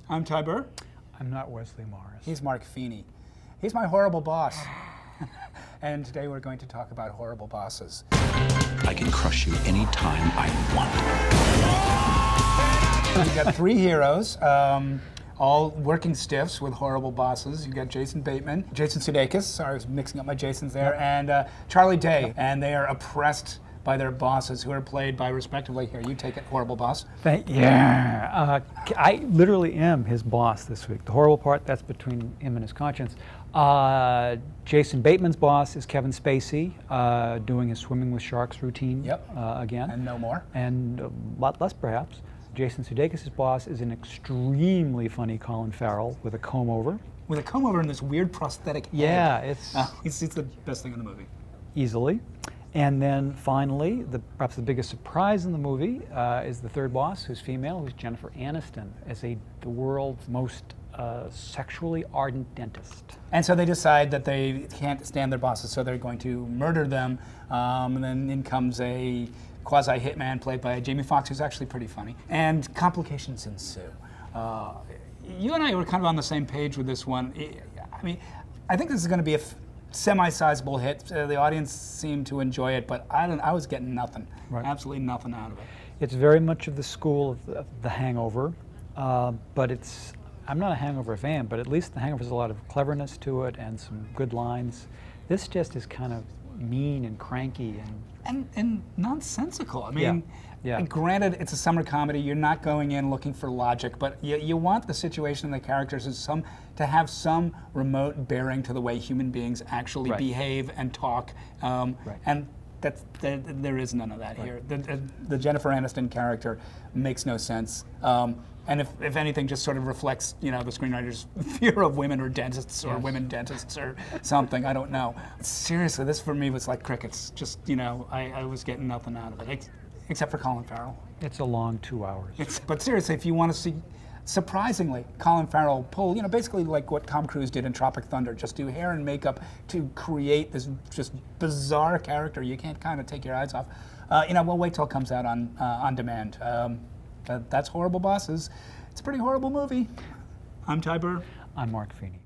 I'm Ty Burr. I'm not Wesley Morris. He's Mark Feeney. He's my horrible boss. And today we're going to talk about horrible bosses. I can crush you anytime I want. We've got three heroes, all working stiffs with horrible bosses. You've got Jason Bateman, Jason Sudeikis, sorry I was mixing up my Jasons there, and Charlie Day. And they are oppressed by their bosses, who are played by, respectively, here, you take it, horrible boss. I literally am his boss this week. The horrible part, that's between him and his conscience. Jason Bateman's boss is Kevin Spacey, doing his swimming with sharks routine again. And no more. And a lot less, perhaps. Jason Sudeikis' boss is an extremely funny Colin Farrell with a comb-over. With a comb-over and this weird prosthetic head. Yeah, it's the best thing in the movie. Easily. And then finally, perhaps the biggest surprise in the movie is the third boss, who's female, who's Jennifer Aniston, as the world's most sexually ardent dentist. And so they decide that they can't stand their bosses, so they're going to murder them. And then in comes a quasi-hitman played by Jamie Foxx, who's actually pretty funny. And complications ensue. You and I were kind of on the same page with this one. I mean, I think this is going to be a semi-sizable hit. The audience seemed to enjoy it, but I was getting nothing, absolutely nothing out of it. It's very much of the school of the Hangover, but I'm not a Hangover fan, but at least the Hangover has a lot of cleverness to it and some good lines. This just is kind of mean and cranky and nonsensical. I mean, granted, it's a summer comedy. You're not going in looking for logic, but you want the situation and the characters to have some remote bearing to the way human beings actually behave and talk. And there is none of that here. The Jennifer Aniston character makes no sense. And if anything, just sort of reflects, the screenwriter's fear of women or dentists or women dentists or something. I don't know. Seriously, this for me was like crickets. Just, I was getting nothing out of it, except for Colin Farrell. It's a long 2 hours. But seriously, if you want to see, surprisingly, Colin Farrell pull, basically like what Tom Cruise did in Tropic Thunder, just do hair and makeup to create this just bizarre character you can't kind of take your eyes off. We'll wait till it comes out on demand. That's Horrible Bosses. It's a pretty horrible movie. I'm Ty Burr. I'm Mark Feeney.